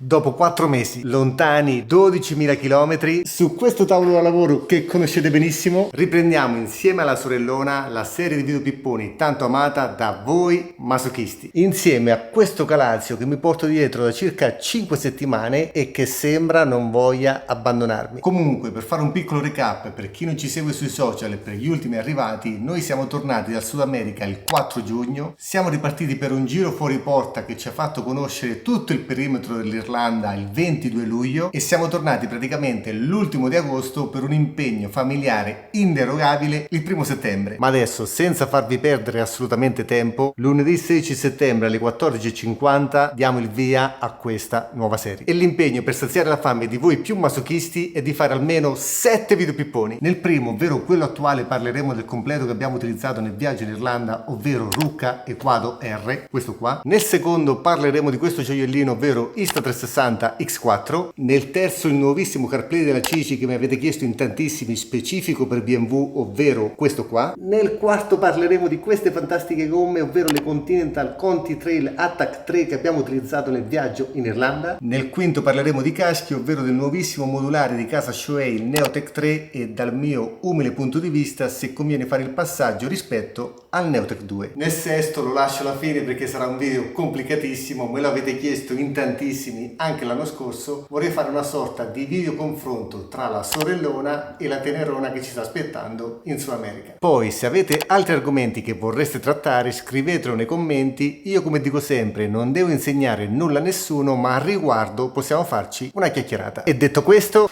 Dopo 4 mesi, lontani 12.000 km, su questo tavolo da lavoro che conoscete benissimo, riprendiamo insieme alla sorellona la serie di video pipponi tanto amata da voi masochisti. Insieme a questo calazio che mi porto dietro da circa 5 settimane e che sembra non voglia abbandonarmi. Comunque, per fare un piccolo recap, per chi non ci segue sui social e per gli ultimi arrivati, noi siamo tornati dal Sud America il 4 giugno, siamo ripartiti per un giro fuori porta che ci ha fatto conoscere tutto il perimetro dell'Irlanda il 22 luglio e siamo tornati praticamente l'ultimo di agosto per un impegno familiare inderogabile il 1 settembre. Ma adesso, senza farvi perdere assolutamente tempo, lunedì 16 settembre alle 14:50 diamo il via a questa nuova serie. E l'impegno per saziare la fame di voi più masochisti è di fare almeno 7 video pipponi. Nel primo, ovvero quello attuale, parleremo del completo che abbiamo utilizzato nel viaggio in Irlanda, ovvero Rukka Equado R, questo qua. Nel secondo parleremo di questo gioiellino, ovvero Insta360 X4. Nel terzo il nuovissimo CarPlay della Cici che mi avete chiesto in tantissimi, specifico per BMW, ovvero questo qua. Nel quarto parleremo di queste fantastiche gomme, ovvero le Continental Conti Trail Attack 3 che abbiamo utilizzato nel viaggio in Irlanda. Nel quinto parleremo di caschi, ovvero del nuovissimo modulare di casa Shoei, il Neotech 3, e dal mio umile punto di vista se conviene fare il passaggio rispetto al Neotech 2. Nel sesto lo lascio alla fine perché sarà un video complicatissimo, me lo avete chiesto in tantissimi anche l'anno scorso. Vorrei fare una sorta di video confronto tra la sorellona e la tenerona che ci sta aspettando in Sud America. Poi, se avete altri argomenti che vorreste trattare, scrivetelo nei commenti. Io, come dico sempre, non devo insegnare nulla a nessuno, ma al riguardo possiamo farci una chiacchierata. E detto questo,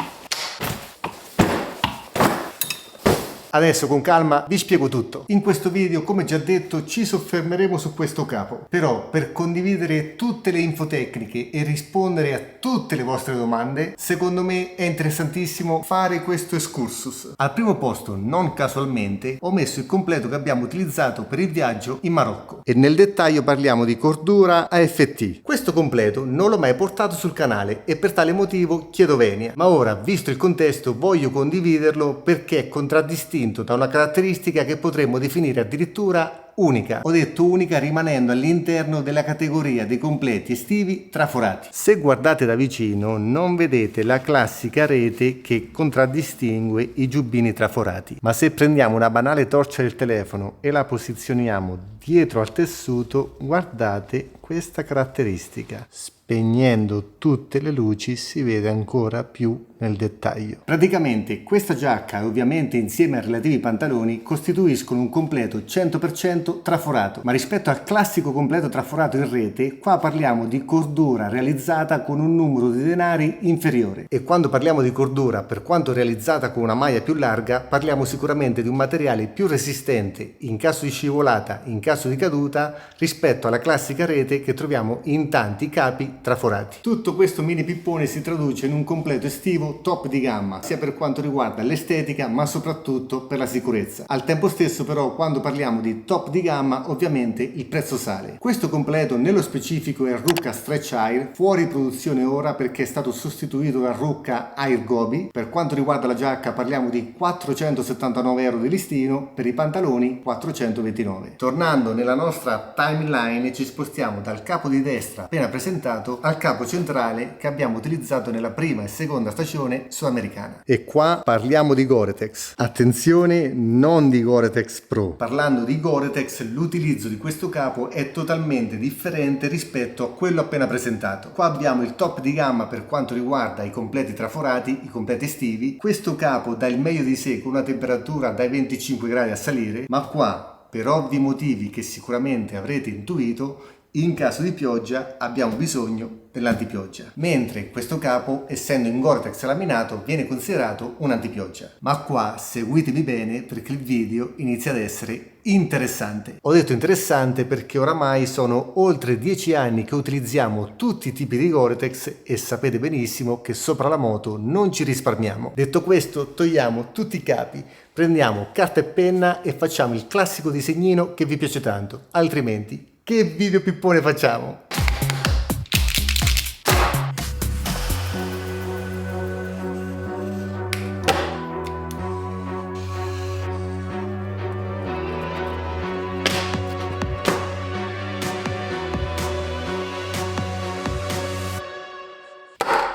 adesso con calma vi spiego tutto. In questo video, come già detto, ci soffermeremo su questo capo. Però per condividere tutte le info tecniche e rispondere a tutte le vostre domande, secondo me è interessantissimo fare questo excursus. Al primo posto, non casualmente, ho messo il completo che abbiamo utilizzato per il viaggio in Marocco. E nel dettaglio parliamo di Cordura AFT. Questo completo non l'ho mai portato sul canale e per tale motivo chiedo venia. Ma ora, visto il contesto, voglio condividerlo perché è contraddistinto da una caratteristica che potremmo definire addirittura unica. Ho detto unica rimanendo all'interno della categoria dei completi estivi traforati. Se guardate da vicino non vedete la classica rete che contraddistingue i giubbini traforati, ma se prendiamo una banale torcia del telefono e la posizioniamo dietro al tessuto, guardate questa caratteristica. Spegnendo tutte le luci si vede ancora più nel dettaglio. Praticamente questa giacca e ovviamente insieme ai relativi pantaloni costituiscono un completo 100% traforato, ma rispetto al classico completo traforato in rete, qua parliamo di cordura realizzata con un numero di denari inferiore. E quando parliamo di cordura, per quanto realizzata con una maglia più larga, parliamo sicuramente di un materiale più resistente in caso di scivolata, in caso di caduta, rispetto alla classica rete che troviamo in tanti capi traforati. Tutto questo mini pippone si traduce in un completo estivo top di gamma, sia per quanto riguarda l'estetica ma soprattutto per la sicurezza. Al tempo stesso però, quando parliamo di top di gamma, ovviamente il prezzo sale. Questo completo nello specifico è Rukka Stretch Air, fuori produzione ora perché è stato sostituito da Rukka Air Gobi. Per quanto riguarda la giacca parliamo di 479 euro di listino, per i pantaloni 429. Tornando nella nostra timeline, ci spostiamo dal capo di destra appena presentato al capo centrale che abbiamo utilizzato nella prima e seconda stagione sudamericana. E qua parliamo di Gore-Tex. Attenzione, non di Gore-Tex Pro. Parlando di Gore-Tex, l'utilizzo di questo capo è totalmente differente rispetto a quello appena presentato. Qua abbiamo il top di gamma per quanto riguarda i completi traforati, i completi estivi. Questo capo dà il meglio di sé con una temperatura dai 25 gradi a salire, ma qua, per ovvi motivi che sicuramente avrete intuito, in caso di pioggia abbiamo bisogno dell'antipioggia, mentre questo capo, essendo in Gore-Tex laminato, viene considerato un antipioggia. Ma qua seguitemi bene perché il video inizia ad essere interessante. Ho detto interessante perché oramai sono oltre 10 anni che utilizziamo tutti i tipi di Gore-Tex e sapete benissimo che sopra la moto non ci risparmiamo. Detto questo, togliamo tutti i capi, prendiamo carta e penna e facciamo il classico disegnino che vi piace tanto, altrimenti che video pippone facciamo?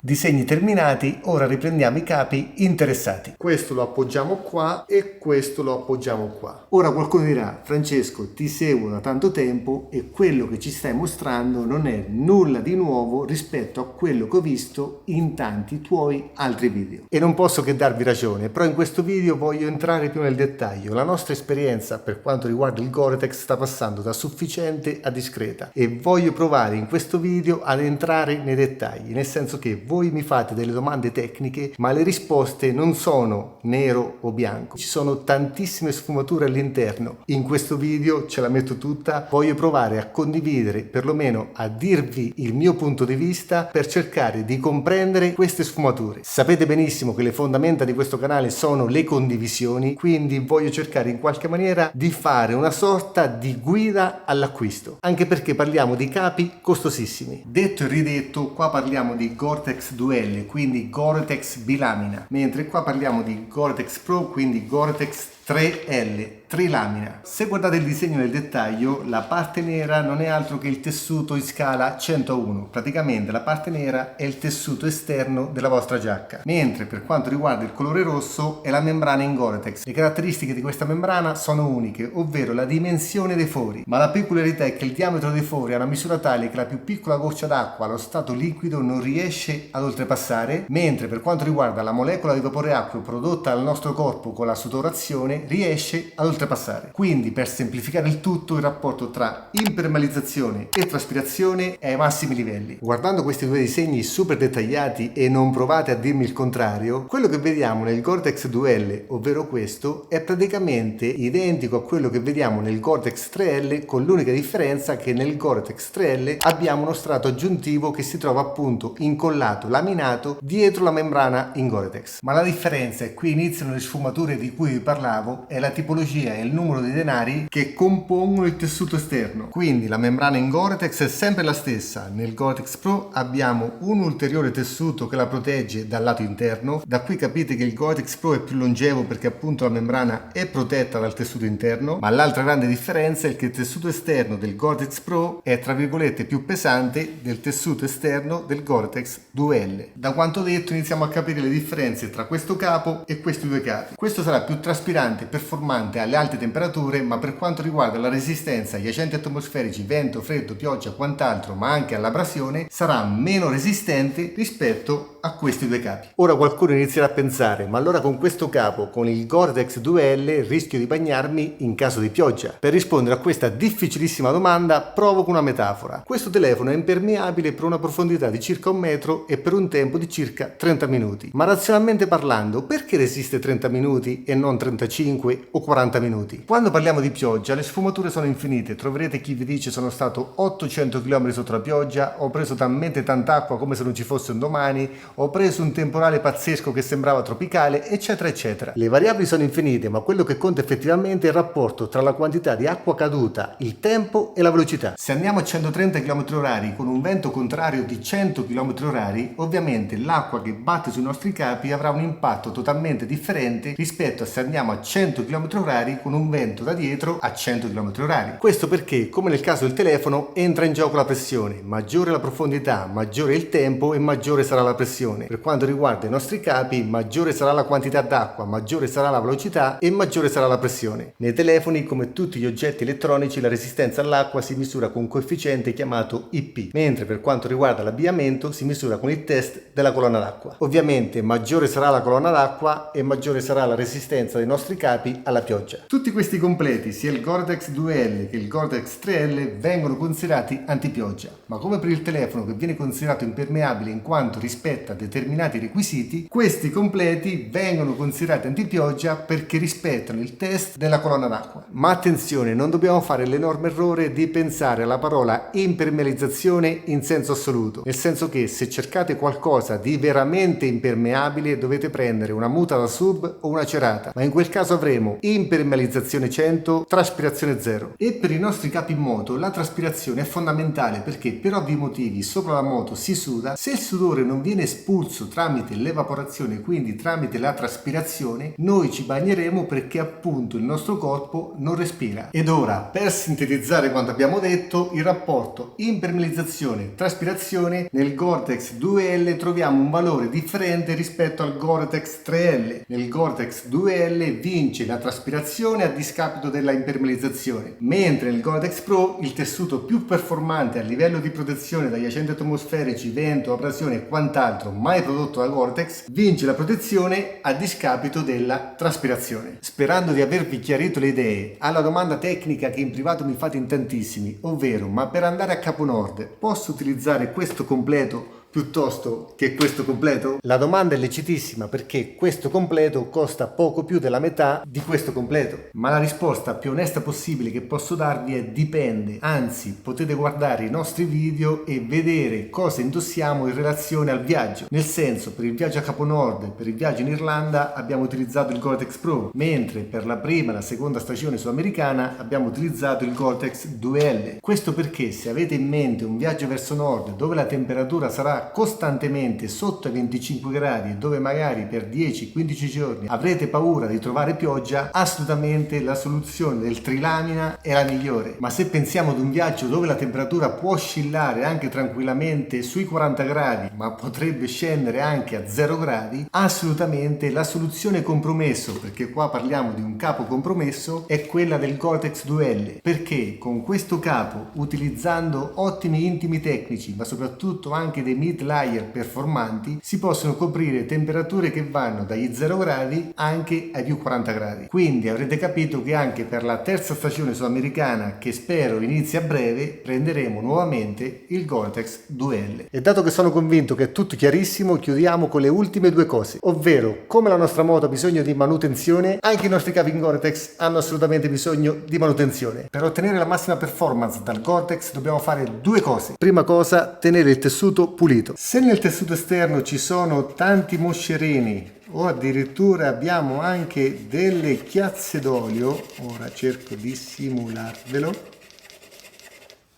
Disegni terminati, ora riprendiamo i capi interessati. Questo lo appoggiamo qua e questo lo appoggiamo qua. Ora qualcuno dirà: Francesco, ti seguo da tanto tempo e quello che ci stai mostrando non è nulla di nuovo rispetto a quello che ho visto in tanti tuoi altri video. E non posso che darvi ragione, però in questo video voglio entrare più nel dettaglio. La nostra esperienza per quanto riguarda il Gore-Tex sta passando da sufficiente a discreta e voglio provare in questo video ad entrare nei dettagli, nel senso che voi mi fate delle domande tecniche ma le risposte non sono nero o bianco, ci sono tantissime sfumature all'interno. In questo video ce la metto tutta, voglio provare a condividere, perlomeno a dirvi il mio punto di vista per cercare di comprendere queste sfumature. Sapete benissimo che le fondamenta di questo canale sono le condivisioni, quindi voglio cercare in qualche maniera di fare una sorta di guida all'acquisto, anche perché parliamo di capi costosissimi. Detto e ridetto, qua parliamo di Gore-Tex 2L, quindi Gore-Tex bilamina, mentre qua parliamo di Gore-Tex Pro, quindi Gore-Tex 3L, trilamina. Se guardate il disegno nel dettaglio, la parte nera non è altro che il tessuto in scala 101, praticamente la parte nera è il tessuto esterno della vostra giacca, mentre per quanto riguarda il colore rosso è la membrana in Gore-Tex. Le caratteristiche di questa membrana sono uniche, ovvero la dimensione dei fori, ma la peculiarità è che il diametro dei fori ha una misura tale che la più piccola goccia d'acqua allo stato liquido non riesce ad oltrepassare, mentre per quanto riguarda la molecola di vapore acqueo prodotta dal nostro corpo con la sudorazione riesce ad oltrepassare. Quindi, per semplificare il tutto, il rapporto tra impermeabilizzazione e traspirazione è ai massimi livelli. Guardando questi due disegni super dettagliati, e non provate a dirmi il contrario, quello che vediamo nel Gore-Tex 2L, ovvero questo, è praticamente identico a quello che vediamo nel Gore-Tex 3L, con l'unica differenza che nel Gore-Tex 3L abbiamo uno strato aggiuntivo che si trova appunto incollato, laminato dietro la membrana in Gore-Tex. Ma la differenza, e qui iniziano le sfumature di cui vi parlavo, è la tipologia e il numero di denari che compongono il tessuto esterno. Quindi la membrana in Gore-Tex è sempre la stessa. Nel Gore-Tex Pro abbiamo un ulteriore tessuto che la protegge dal lato interno. Da qui capite che il Gore-Tex Pro è più longevo perché appunto la membrana è protetta dal tessuto interno, ma l'altra grande differenza è che il tessuto esterno del Gore-Tex Pro è tra virgolette più pesante del tessuto esterno del Gore-Tex 2L. Da quanto detto iniziamo a capire le differenze tra questo capo e questi due capi. Questo sarà più traspirante, performante alle alte temperature, ma per quanto riguarda la resistenza agli agenti atmosferici, vento, freddo, pioggia, quant'altro, ma anche all'abrasione, sarà meno resistente rispetto a questi due capi. Ora qualcuno inizierà a pensare: ma allora con questo capo, con il Gore-Tex 2L, rischio di bagnarmi in caso di pioggia? Per rispondere a questa difficilissima domanda provo con una metafora. Questo telefono è impermeabile per una profondità di circa 1 metro e per un tempo di circa 30 minuti. Ma razionalmente parlando, perché resiste 30 minuti e non 35 o 40 minuti? Quando parliamo di pioggia le sfumature sono infinite. Troverete chi vi dice: sono stato 800 km sotto la pioggia, ho preso talmente tanta acqua come se non ci fosse un domani, ho preso un temporale pazzesco che sembrava tropicale, eccetera eccetera. Le variabili sono infinite, ma quello che conta effettivamente è il rapporto tra la quantità di acqua caduta, il tempo e la velocità. Se andiamo a 130 km/h con un vento contrario di 100 km/h, ovviamente l'acqua che batte sui nostri capi avrà un impatto totalmente differente rispetto a se andiamo a 100 km/h con un vento da dietro a 100 km/h. Questo perché, come nel caso del telefono, entra in gioco la pressione. Maggiore la profondità, maggiore il tempo e maggiore sarà la pressione. Per quanto riguarda i nostri capi, maggiore sarà la quantità d'acqua, maggiore sarà la velocità e maggiore sarà la pressione. Nei telefoni, come tutti gli oggetti elettronici, la resistenza all'acqua si misura con un coefficiente chiamato IP, mentre per quanto riguarda l'abbigliamento si misura con il test della colonna d'acqua. Ovviamente maggiore sarà la colonna d'acqua e maggiore sarà la resistenza dei nostri capi alla pioggia. Tutti questi completi, sia il Gore-Tex 2L che il Gore-Tex 3L, vengono considerati antipioggia, ma come per il telefono che viene considerato impermeabile in quanto rispetta determinati requisiti, questi completi vengono considerati antipioggia perché rispettano il test della colonna d'acqua. Ma attenzione, non dobbiamo fare l'enorme errore di pensare alla parola impermeabilizzazione in senso assoluto, nel senso che se cercate qualcosa di veramente impermeabile dovete prendere una muta da sub o una cerata, ma in quel caso avremo impermeabilizzazione 100, traspirazione 0. E per i nostri capi in moto la traspirazione è fondamentale perché per ovvi motivi sopra la moto si suda. Se il sudore non viene espulso espulso tramite l'evaporazione, quindi tramite la traspirazione, noi ci bagneremo perché appunto il nostro corpo non respira. Ed ora, per sintetizzare quanto abbiamo detto, il rapporto impermeabilizzazione-traspirazione nel Gore-Tex 2L troviamo un valore differente rispetto al Gore-Tex 3L. Nel Gore-Tex 2L vince la traspirazione a discapito della impermeabilizzazione, mentre nel Gore-Tex Pro il tessuto più performante a livello di protezione dagli agenti atmosferici, vento, abrasione e quant'altro mai prodotto da Gore-Tex vince la protezione a discapito della traspirazione. Sperando di avervi chiarito le idee, alla domanda tecnica che in privato mi fate in tantissimi, ovvero: ma per andare a Capo Nord posso utilizzare questo completo piuttosto che questo completo? La domanda è lecitissima, perché questo completo costa poco più della metà di questo completo, ma la risposta più onesta possibile che posso darvi è: dipende. Anzi, potete guardare i nostri video e vedere cosa indossiamo in relazione al viaggio. Nel senso, per il viaggio a Capo Nord e per il viaggio in Irlanda abbiamo utilizzato il Gore-Tex Pro, mentre per la prima e la seconda stagione sudamericana abbiamo utilizzato il Gore-Tex 2L. Questo perché, se avete in mente un viaggio verso nord dove la temperatura sarà costantemente sotto i 25 gradi e dove magari per 10-15 giorni avrete paura di trovare pioggia, assolutamente la soluzione del trilamina è la migliore. Ma se pensiamo ad un viaggio dove la temperatura può oscillare anche tranquillamente sui 40 gradi, ma potrebbe scendere anche a 0 gradi, assolutamente la soluzione compromesso, perché qua parliamo di un capo compromesso, è quella del Gore-Tex 2L, perché con questo capo, utilizzando ottimi intimi tecnici ma soprattutto anche dei mid layer performanti, si possono coprire temperature che vanno dagli 0 gradi anche ai più 40 gradi. Quindi avrete capito che anche per la terza stagione sudamericana, che spero inizi a breve, prenderemo nuovamente il Gore-Tex 2L. E dato che sono convinto che è tutto chiarissimo, chiudiamo con le ultime due cose, ovvero: come la nostra moto ha bisogno di manutenzione, anche i nostri capi in Gore-Tex hanno assolutamente bisogno di manutenzione. Per ottenere la massima performance dal Gore-Tex dobbiamo fare due cose. Prima cosa, tenere il tessuto pulito. Se nel tessuto esterno ci sono tanti moscerini o addirittura abbiamo anche delle chiazze d'olio, ora cerco di simularvelo,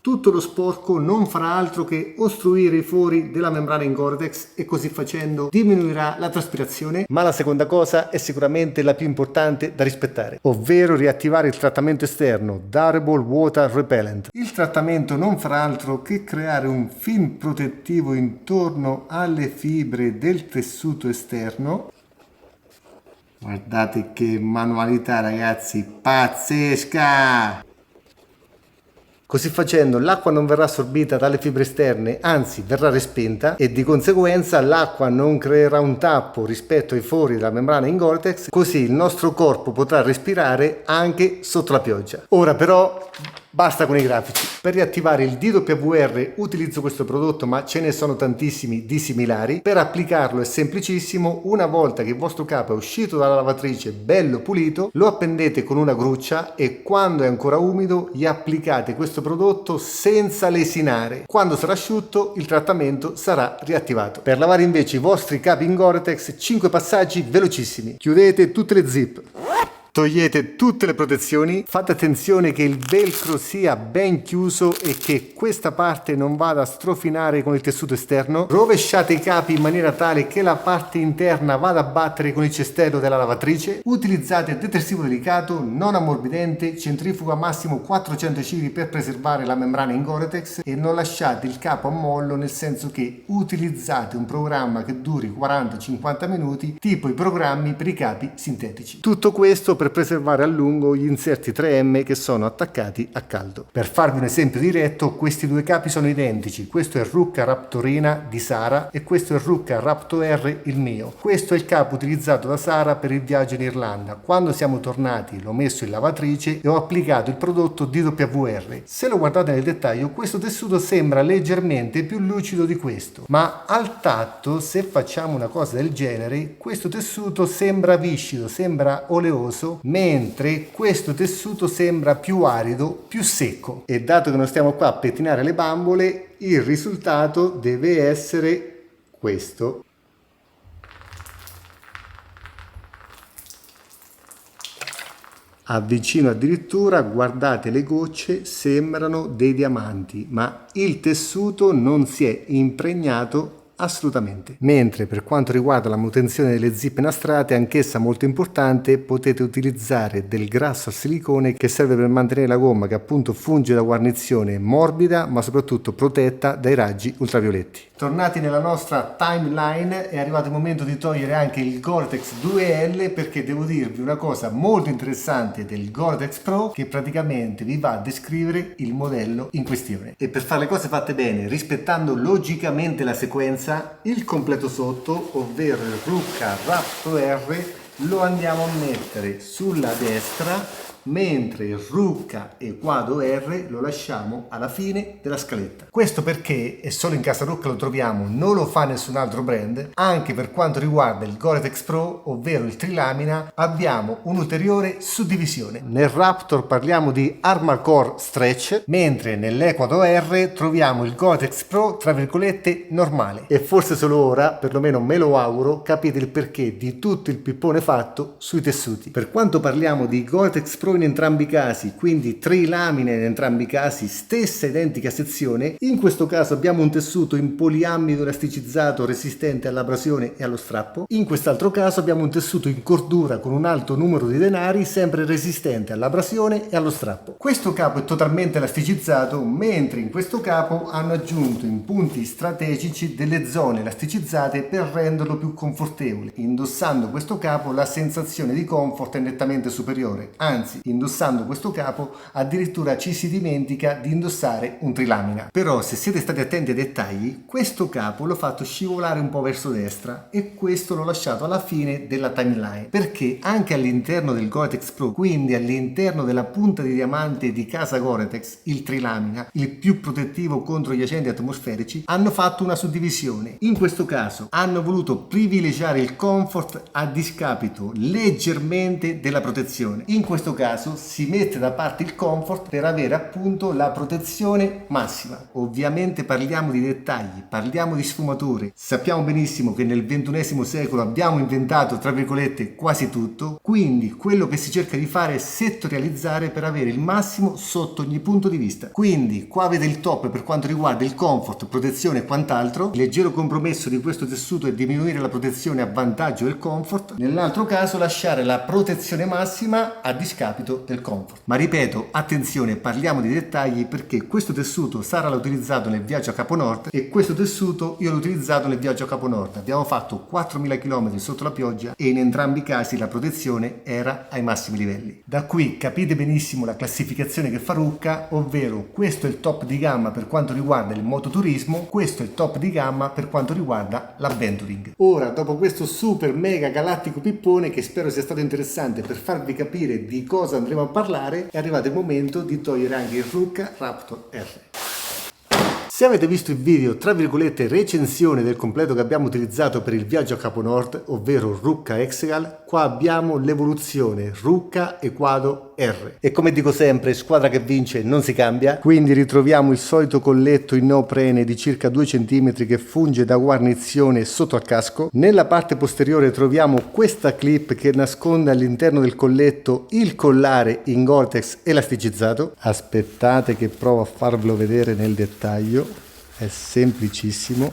tutto lo sporco non farà altro che ostruire i fori della membrana in Gore-Tex e così facendo diminuirà la traspirazione. Ma la seconda cosa è sicuramente la più importante da rispettare, ovvero riattivare il trattamento esterno Durable Water Repellent. Il trattamento non farà altro che creare un film protettivo intorno alle fibre del tessuto esterno. Guardate che manualità, ragazzi, pazzesca! Così facendo l'acqua non verrà assorbita dalle fibre esterne, anzi verrà respinta, e di conseguenza l'acqua non creerà un tappo rispetto ai fori della membrana in Gore-Tex, così il nostro corpo potrà respirare anche sotto la pioggia. Ora però basta con i grafici. Per riattivare il DWR utilizzo questo prodotto, ma ce ne sono tantissimi di similari. Per applicarlo è semplicissimo: una volta che il vostro capo è uscito dalla lavatrice bello pulito, lo appendete con una gruccia e quando è ancora umido gli applicate questo prodotto senza lesinare. Quando sarà asciutto il trattamento sarà riattivato. Per lavare invece i vostri capi in Gore-Tex, 5 passaggi velocissimi. Chiudete tutte le zip, togliete tutte le protezioni, fate attenzione che il velcro sia ben chiuso e che questa parte non vada a strofinare con il tessuto esterno, rovesciate i capi in maniera tale che la parte interna vada a battere con il cestello della lavatrice, utilizzate detersivo delicato, non ammorbidente, centrifuga massimo 400 kg per preservare la membrana in Gore-Tex e non lasciate il capo a mollo, nel senso che utilizzate un programma che duri 40-50 minuti, tipo i programmi per i capi sintetici. Tutto questo per preservare a lungo gli inserti 3M che sono attaccati a caldo. Per farvi un esempio diretto, questi due capi sono identici. Questo è il Rukka Raptorina di Sara e questo è il Rukka Raptor R, il mio. Questo è il capo utilizzato da Sara per il viaggio in Irlanda. Quando siamo tornati l'ho messo in lavatrice e ho applicato il prodotto DWR. Se lo guardate nel dettaglio, questo tessuto sembra leggermente più lucido di questo, ma al tatto, se facciamo una cosa del genere, questo tessuto sembra viscido, sembra oleoso, mentre questo tessuto sembra più arido, più secco. E dato che non stiamo qua a pettinare le bambole, il risultato deve essere questo. Avvicino addirittura, guardate, le gocce sembrano dei diamanti, ma il tessuto non si è impregnato Assolutamente. Mentre per quanto riguarda la manutenzione delle zip nastrate, anch'essa molto importante, potete utilizzare del grasso al silicone che serve per mantenere la gomma, che appunto funge da guarnizione, morbida ma soprattutto protetta dai raggi ultravioletti. Tornati nella nostra timeline, è arrivato il momento di togliere anche il Gore-Tex 2L, perché devo dirvi una cosa molto interessante del Gore-Tex Pro, che praticamente vi va a descrivere il modello in questione. E per fare le cose fatte bene, rispettando logicamente la sequenza, il completo sotto, ovvero il Rucca Raptor R, lo andiamo a mettere sulla destra, mentre il Rucca Equado R lo lasciamo alla fine della scaletta. Questo perché, e solo in casa Rucca lo troviamo, non lo fa nessun altro brand. Anche per quanto riguarda il Gore-Tex Pro, ovvero il trilamina, abbiamo un'ulteriore suddivisione. Nel Raptor parliamo di Armacore Stretch, mentre nell'Equado R troviamo il Gore-Tex Pro tra virgolette normale. E forse solo ora, perlomeno me lo auguro, capite il perché di tutto il pippone fatto sui tessuti. Per quanto parliamo di Gore-Tex Pro in entrambi i casi, quindi trilamine in entrambi i casi, stessa identica sezione, in questo caso abbiamo un tessuto in poliamido elasticizzato resistente all'abrasione e allo strappo. In quest'altro caso abbiamo un tessuto in cordura con un alto numero di denari, sempre resistente all'abrasione e allo strappo. Questo capo è totalmente elasticizzato, mentre in questo capo hanno aggiunto in punti strategici delle zone elasticizzate per renderlo più confortevole. Indossando questo capo la sensazione di comfort è nettamente superiore, anzi indossando questo capo addirittura ci si dimentica di indossare un trilamina. Però se siete stati attenti ai dettagli, questo capo l'ho fatto scivolare un po' verso destra e questo l'ho lasciato alla fine della timeline, perché anche all'interno del Gore-Tex Pro, quindi all'interno della punta di diamante di casa Gore-Tex, il trilamina, il più protettivo contro gli agenti atmosferici, hanno fatto una suddivisione. In questo caso hanno voluto privilegiare il comfort a discapito leggermente della protezione. In questo caso si mette da parte il comfort per avere appunto la protezione massima. Ovviamente parliamo di dettagli, parliamo di sfumature. Sappiamo benissimo che nel XXI secolo abbiamo inventato tra virgolette quasi tutto, quindi quello che si cerca di fare è settorializzare per avere il massimo sotto ogni punto di vista. Quindi qua avete il top per quanto riguarda il comfort, protezione e quant'altro. Il leggero compromesso di questo tessuto è diminuire la protezione a vantaggio del comfort, nell'altro caso lasciare la protezione massima a discapito del comfort. Ma ripeto, attenzione, parliamo di dettagli, perché questo tessuto Sara l'ha utilizzato nel viaggio a Capo Nord e questo tessuto io l'ho utilizzato nel viaggio a Capo Nord. Abbiamo fatto 4.000 km sotto la pioggia e in entrambi i casi la protezione era ai massimi livelli. Da qui capite benissimo la classificazione che fa Rucca, ovvero questo è il top di gamma per quanto riguarda il mototurismo, questo è il top di gamma per quanto riguarda l'avventuring. Ora, dopo questo super mega galattico pippone, che spero sia stato interessante per farvi capire di cosa andremo a parlare, è arrivato il momento di togliere anche il Rucca Raptor R. Se avete visto il video tra virgolette recensione del completo che abbiamo utilizzato per il viaggio a Capo Nord, ovvero Rucca Hexagal, qua abbiamo l'evoluzione Rucca Equado R. E come dico sempre, squadra che vince non si cambia, quindi ritroviamo il solito colletto in neoprene di circa 2 cm che funge da guarnizione sotto al casco. Nella parte posteriore troviamo questa clip che nasconde all'interno del colletto il collare in Gore-Tex elasticizzato. Aspettate che provo a farvelo vedere nel dettaglio. È semplicissimo.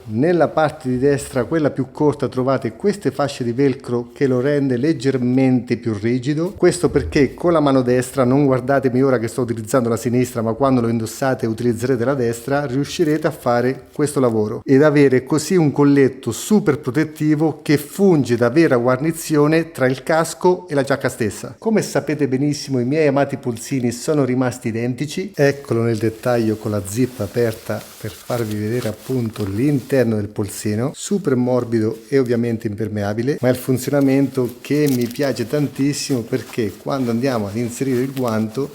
Nella parte di destra, quella più corta, trovate queste fasce di velcro che lo rende leggermente più rigido. Questo perché con la mano destra, non guardatemi ora che sto utilizzando la sinistra, ma quando lo indossate e utilizzerete la destra, riuscirete a fare questo lavoro ed avere così un colletto super protettivo che funge da vera guarnizione tra il casco e la giacca stessa. Come sapete benissimo, i miei amati polsini sono rimasti identici. Eccolo nel dettaglio con la zip aperta per farvi vedere appunto l'interno del polsino, super morbido e ovviamente impermeabile, ma il funzionamento che mi piace tantissimo, perché quando andiamo ad inserire il guanto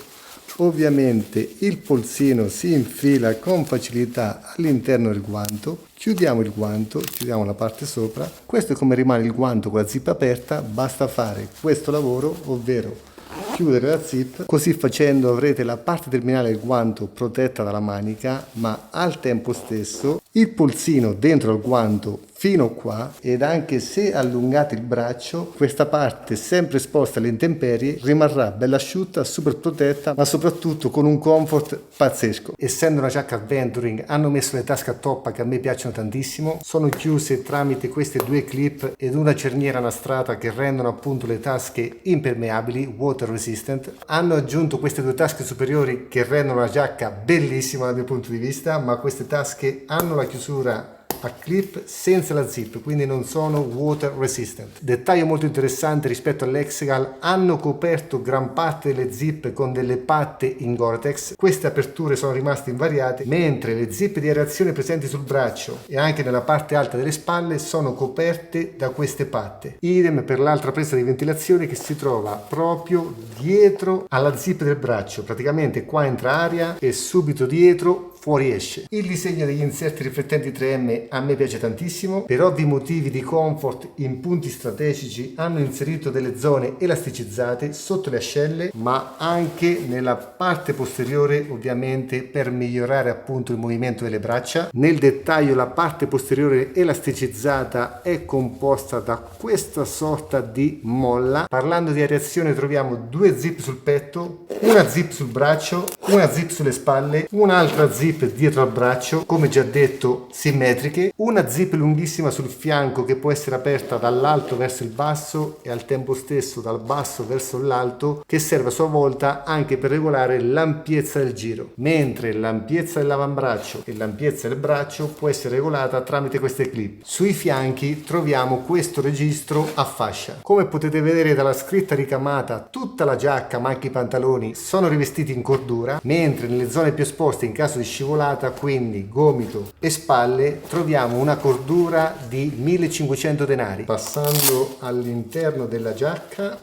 ovviamente il polsino si infila con facilità all'interno del guanto, chiudiamo il guanto, chiudiamo la parte sopra. Questo è come rimane il guanto con la zip aperta, basta fare questo lavoro, ovvero chiudere la zip. Così facendo avrete la parte terminale del guanto protetta dalla manica, ma al tempo stesso il polsino dentro al guanto fino qua, ed anche se allungate il braccio, questa parte sempre esposta alle intemperie rimarrà bella asciutta, super protetta, ma soprattutto con un comfort pazzesco. Essendo una giacca adventuring hanno messo le tasche a toppa che a me piacciono tantissimo, sono chiuse tramite queste due clip ed una cerniera nastrata che rendono appunto le tasche impermeabili, water resistant. Hanno aggiunto queste due tasche superiori che rendono la giacca bellissima dal mio punto di vista, ma queste tasche hanno la chiusura a clip senza la zip, quindi non sono water resistant. Dettaglio molto interessante rispetto all'Exegal: hanno coperto gran parte delle zip con delle patte in Gore-Tex. Queste aperture sono rimaste invariate, mentre le zip di aerazione presenti sul braccio e anche nella parte alta delle spalle sono coperte da queste patte. Idem per l'altra presa di ventilazione che si trova proprio dietro alla zip del braccio, praticamente qua entra aria e subito dietro fuori esce. Il disegno degli inserti riflettenti 3M a me piace tantissimo, per ovvi motivi di comfort in punti strategici hanno inserito delle zone elasticizzate sotto le ascelle, ma anche nella parte posteriore, ovviamente per migliorare appunto il movimento delle braccia. Nel dettaglio la parte posteriore elasticizzata è composta da questa sorta di molla. Parlando di areazione troviamo due zip sul petto, una zip sul braccio, una zip sulle spalle, un'altra zip dietro al braccio, come già detto simmetriche, una zip lunghissima sul fianco che può essere aperta dall'alto verso il basso e al tempo stesso dal basso verso l'alto, che serve a sua volta anche per regolare l'ampiezza del giro, mentre l'ampiezza dell'avambraccio e l'ampiezza del braccio può essere regolata tramite queste clip. Sui fianchi troviamo questo registro a fascia. Come potete vedere dalla scritta ricamata, tutta la giacca ma anche i pantaloni sono rivestiti in cordura, mentre nelle zone più esposte in caso di scivolata, quindi gomito e spalle, troviamo una cordura di 1500 denari. Passando all'interno della giacca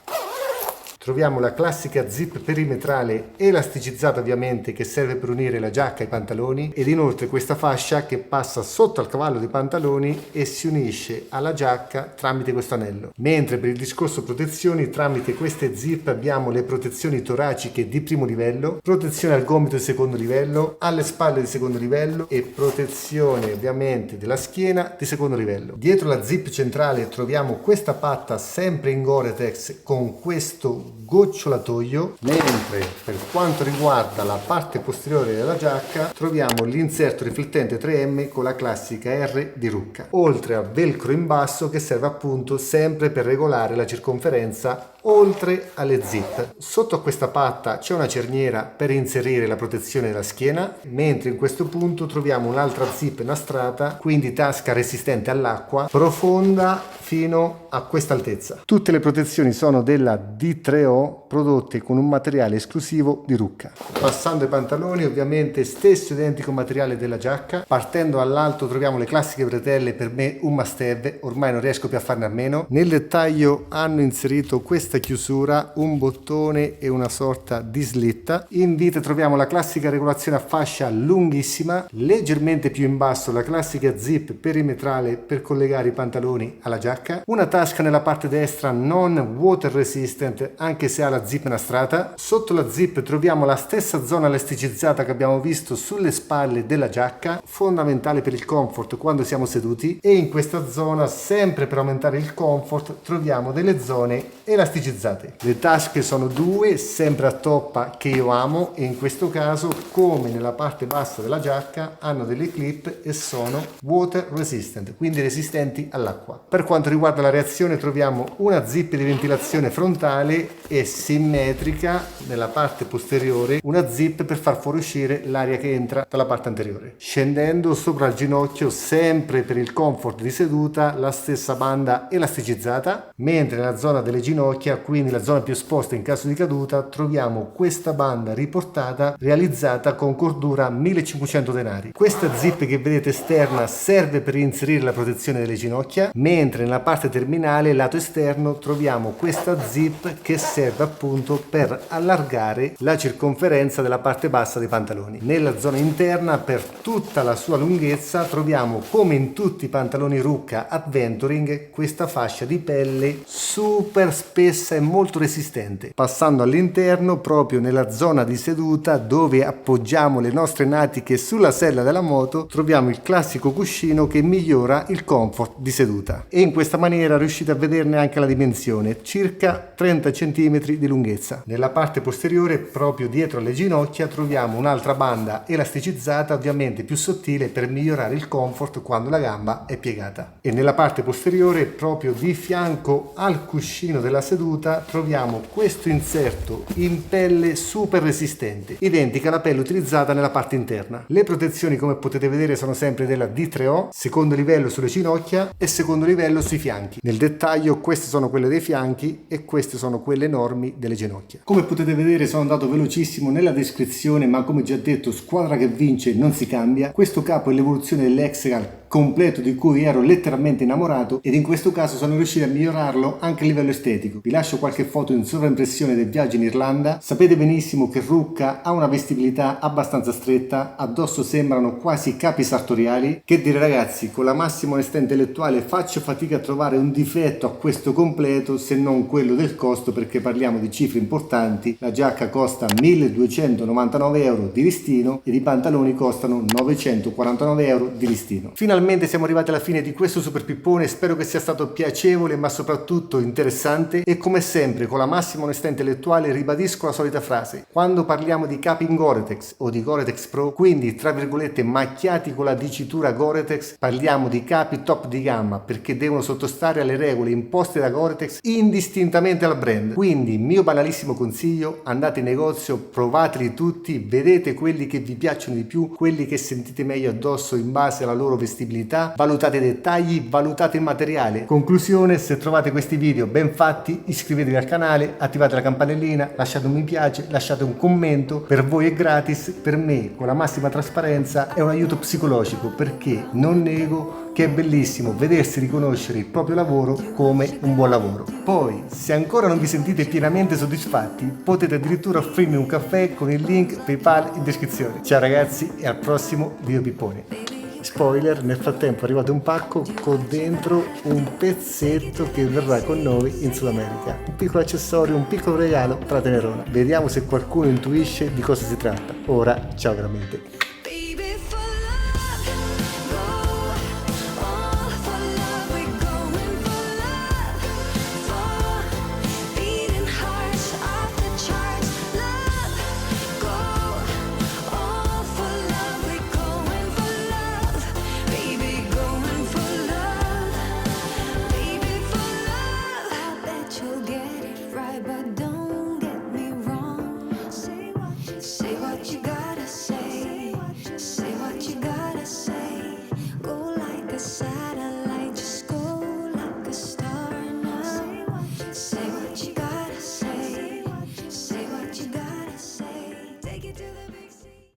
troviamo la classica zip perimetrale elasticizzata, ovviamente, che serve per unire la giacca ai pantaloni, ed inoltre questa fascia che passa sotto al cavallo dei pantaloni e si unisce alla giacca tramite questo anello. Mentre per il discorso protezioni, tramite queste zip abbiamo le protezioni toraciche di primo livello, protezione al gomito di secondo livello, alle spalle di secondo livello e protezione ovviamente della schiena di secondo livello. Dietro la zip centrale troviamo questa patta sempre in Gore-Tex con questo gocciolatoio, mentre per quanto riguarda la parte posteriore della giacca troviamo l'inserto riflettente 3M con la classica R di Rucca, oltre a velcro in basso che serve appunto sempre per regolare la circonferenza oltre alle zip. Sotto a questa patta c'è una cerniera per inserire la protezione della schiena, mentre in questo punto troviamo un'altra zip nastrata, quindi tasca resistente all'acqua, profonda fino a questa altezza. Tutte le protezioni sono della D3O, prodotte con un materiale esclusivo di Rucca. Passando ai pantaloni, ovviamente stesso identico materiale della giacca. Partendo dall'alto troviamo le classiche bretelle, per me un must have, ormai non riesco più a farne a meno. Nel dettaglio hanno inserito questa chiusura, un bottone e una sorta di slitta. In vite troviamo la classica regolazione a fascia lunghissima, leggermente più in basso la classica zip perimetrale per collegare i pantaloni alla giacca, una tasca nella parte destra non water resistant anche se ha la zip nastrata. Sotto la zip troviamo la stessa zona elasticizzata che abbiamo visto sulle spalle della giacca, fondamentale per il comfort quando siamo seduti, e in questa zona, sempre per aumentare il comfort, troviamo delle zone elasticizzate. Le tasche sono due, sempre a toppa, che io amo, e in questo caso, come nella parte bassa della giacca, hanno delle clip e sono water resistant, quindi resistenti all'acqua. Per quanto riguarda la reazione troviamo una zip di ventilazione frontale e simmetrica nella parte posteriore, una zip per far fuoriuscire l'aria che entra dalla parte anteriore. Scendendo sopra il ginocchio, sempre per il comfort di seduta, la stessa banda elasticizzata, mentre nella zona delle ginocchia, quindi la zona più esposta in caso di caduta, troviamo questa banda riportata realizzata con cordura 1500 denari. Questa zip che vedete esterna serve per inserire la protezione delle ginocchia, mentre nella parte terminale, lato esterno, troviamo questa zip che serve appunto per allargare la circonferenza della parte bassa dei pantaloni. Nella zona interna, per tutta la sua lunghezza, troviamo, come in tutti i pantaloni Rucca Adventuring, questa fascia di pelle super spessa essa è molto resistente. Passando all'interno, proprio nella zona di seduta dove appoggiamo le nostre natiche sulla sella della moto, troviamo il classico cuscino che migliora il comfort di seduta, e in questa maniera riuscite a vederne anche la dimensione, circa 30 cm di lunghezza. Nella parte posteriore, proprio dietro alle ginocchia, troviamo un'altra banda elasticizzata, ovviamente più sottile, per migliorare il comfort quando la gamba è piegata. E nella parte posteriore, proprio di fianco al cuscino della seduta, troviamo questo inserto in pelle super resistente, identica alla pelle utilizzata nella parte interna. Le protezioni, come potete vedere, sono sempre della D3O, secondo livello sulle ginocchia e secondo livello sui fianchi. Nel dettaglio queste sono quelle dei fianchi e queste sono quelle enormi delle ginocchia. Come potete vedere sono andato velocissimo nella descrizione, ma come già detto, squadra che vince non si cambia. Questo capo è l'evoluzione dell'Hexagal completo di cui ero letteralmente innamorato, ed in questo caso sono riuscito a migliorarlo anche a livello estetico. Vi lascio qualche foto in sovraimpressione del viaggio in Irlanda. Sapete benissimo che Rucca ha una vestibilità abbastanza stretta, addosso sembrano quasi capi sartoriali. Che dire ragazzi, con la massima onestà intellettuale faccio fatica a trovare un difetto a questo completo se non quello del costo, perché parliamo di cifre importanti. La giacca costa 1299 euro di listino ed i pantaloni costano 949 euro di listino. Finalmente siamo arrivati alla fine di questo super pippone, spero che sia stato piacevole ma soprattutto interessante, e come sempre con la massima onestà intellettuale ribadisco la solita frase: quando parliamo di capi in Gore-Tex o di Gore-Tex Pro, quindi tra virgolette macchiati con la dicitura Gore-Tex, parliamo di capi top di gamma, perché devono sottostare alle regole imposte da Gore-Tex indistintamente al brand. Quindi mio banalissimo consiglio: andate in negozio, provateli tutti, vedete quelli che vi piacciono di più, quelli che sentite meglio addosso in base alla loro vestibilità, valutate i dettagli, valutate il materiale. Conclusione: se trovate questi video ben fatti, iscrivetevi al canale, attivate la campanellina, lasciate un mi piace, lasciate un commento. Per voi è gratis, per me con la massima trasparenza è un aiuto psicologico, perché non nego che è bellissimo vedersi riconoscere il proprio lavoro come un buon lavoro. Poi, se ancora non vi sentite pienamente soddisfatti, potete addirittura offrirmi un caffè con il link PayPal in descrizione. Ciao ragazzi e al prossimo video pippone. Spoiler, nel frattempo è arrivato un pacco con dentro un pezzetto che verrà con noi in Sud America. Un piccolo accessorio, un piccolo regalo per la Tenerona. Vediamo se qualcuno intuisce di cosa si tratta. Ora, ciao veramente.